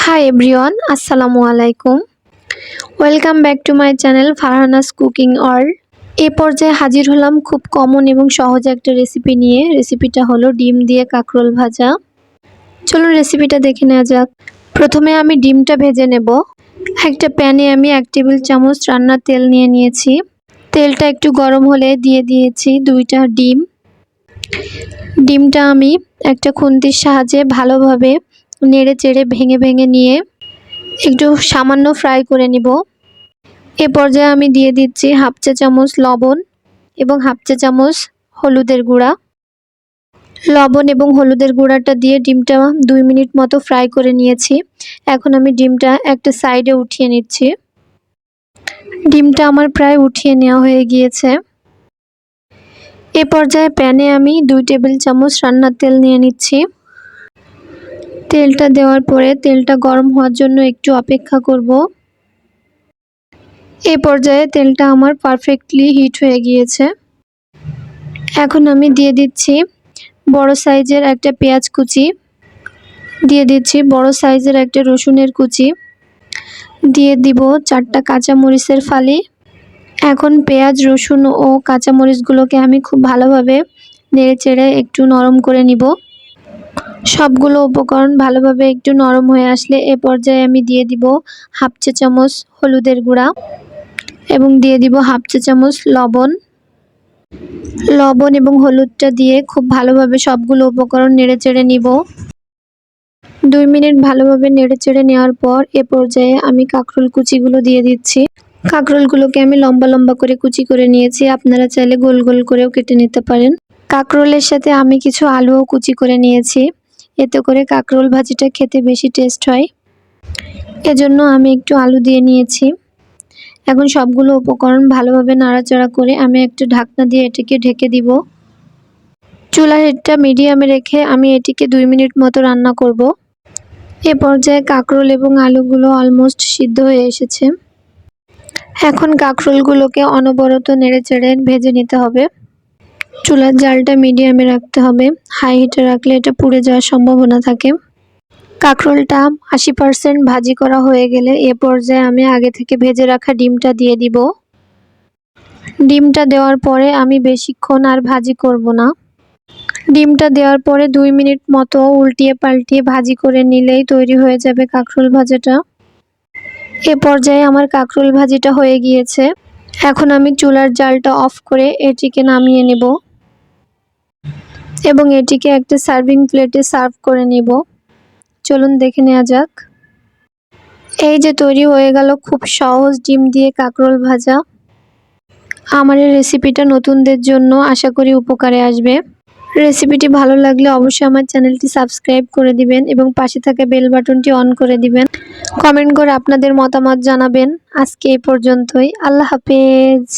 High everyone, আসসালামু আলাইকুম। Welcome back to my channel Farhana's cooking world. এ পর্যায়ে হাজির হলাম খুব কমন এবং সহজ একটা রেসিপি নিয়ে। রেসিপিটা হলো ডিম দিয়ে কাঁকরোল ভাজা। চলুন রেসিপিটা দেখে নেওয়া যাক। প্রথমে আমি ডিমটা ভেজে নেব। একটা প্যানে আমি 1 টেবিল চামচ রান্নার তেল নিয়ে নিয়েছি। তেলটা একটু গরম হলে দিয়ে দিয়েছি 2টা ডিম। ডিমটা আমি একটা খুন্তির সাহায্যে ভালোভাবে নেড়ে চেড়ে ভেঙে ভেঙে নিয়ে একটু সামান্য ফ্রাই করে নিব। এ পর্যায়ে আমি দিয়ে দিচ্ছি 1/2 চা চামচ লবণ এবং 1/2 চা চামচ হলুদের গুঁড়া। লবণ এবং হলুদের গুঁড়াটা দিয়ে ডিমটা 2 মিনিট মতো ফ্রাই করে নিয়েছি। এখন আমি ডিমটা একটা সাইডে উঠিয়ে নিচ্ছি। ডিমটা আমার প্রায় উঠিয়ে নেওয়া হয়ে গিয়েছে। এ পর্যায়ে প্যানে আমি 2 টেবিল চামচ রান্নার তেল নিয়ে নিচ্ছি। তেলটা দেওয়ার পরে তেলটা গরম হওয়ার জন্য একটু অপেক্ষা করব। এই পর্যায়ে তেলটা আমার পারফেক্টলি হিট হয়ে গিয়েছে। এখন আমি দিয়ে দিচ্ছি বড় সাইজের একটা পেঁয়াজ কুচি, দিয়ে দিচ্ছি বড় সাইজের একটা রসুনের কুচি, দিয়ে দিব 4টা কাঁচামরিচের ফালি। এখন পেঁয়াজ, রসুন ও কাঁচামরিচগুলোকে আমি খুব ভালোভাবে নেড়েচেড়ে একটু নরম করে নিব। সবগুলো উপকরণ ভালোভাবে একটু নরম হয়ে আসলে এ পর্যায়ে আমি দিয়ে দিব 1/2 চা চামচ হলুদের গুঁড়া এবং দিয়ে দিব 1/2 চা চামচ লবণ। লবণ এবং হলুদটা দিয়ে খুব ভালোভাবে সবগুলো উপকরণ নেড়েচেড়ে নিব। 2 মিনিট ভালোভাবে নেড়েচেড়ে নেওয়ার পর এ পর্যায়ে আমি কাঁকরোল কুচিগুলো দিয়ে দিচ্ছি। কাঁকরোলগুলোকে আমি লম্বা লম্বা করে কুচি করে নিয়েছি, আপনারা চাইলে গোল গোল করেও কেটে নিতে পারেন। কাঁকরোলের সাথে আমি কিছু আলুও কুচি করে নিয়েছি, এতে করে কাঁকরোল ভাজিটা খেতে বেশি টেস্ট হয়। এজন্য আমি একটু আলু দিয়ে নিয়েছি। এখন সবগুলো উপকরণ ভালোভাবে নাড়াচাড়া করে আমি একটা ঢাকনা দিয়ে এটিকে ঢেকে দিব। চুলার হিটটা মিডিয়ামে রেখে আমি এটিকে 2 মিনিট মতো রান্না করব। এ পর্যায়ে কাঁকরোল এবং আলুগুলো অলমোস্ট সিদ্ধ হয়ে এসেছে। এখন কাঁকরোলগুলোকে অনবরত নেড়েচেড়ে ভেজে নিতে হবে। চুলার জালটা মিডিয়ামে রাখতে হবে, হাই হিটে রাখলে এটা পুড়ে যাওয়ার সম্ভাবনা থাকে। কাঁকরোলটা 80% ভাজি করা হয়ে গেলে এ পর্যায়ে আমি আগে থেকে ভেজে রাখা ডিমটা দিয়ে দিব। ডিমটা দেওয়ার পরে আমি বেশিক্ষণ আর ভাজি করব না। ডিমটা দেওয়ার পরে 2 মিনিট মতো উল্টিয়ে পাল্টিয়ে ভাজি করে নিলেই তৈরি হয়ে যাবে কাঁকরোল ভাজাটা। এ পর্যায়ে আমার কাঁকরোল ভাজিটা হয়ে গিয়েছে। এখন আমি চুলার জালটা অফ করে এটিকে নামিয়ে নেব এবং এটিকে একটা সার্ভিং প্লেটে সার্ভ করে নিব। চলুন দেখে নেওয়া যাক। এই যে তৈরি হয়ে গেল খুব সহজ ডিম দিয়ে কাঁকরোল ভাজা। আমার এই রেসিপিটা নতুনদের জন্য আশা করি উপকারে আসবে। রেসিপিটি ভালো লাগলে অবশ্যই আমার চ্যানেলটি সাবস্ক্রাইব করে দিবেন এবং পাশে থাকা বেল বাটনটি অন করে দিবেন। কমেন্ট করে আপনাদের মতামত জানাবেন। আজকে এই পর্যন্তই। আল্লাহ হাফেজ।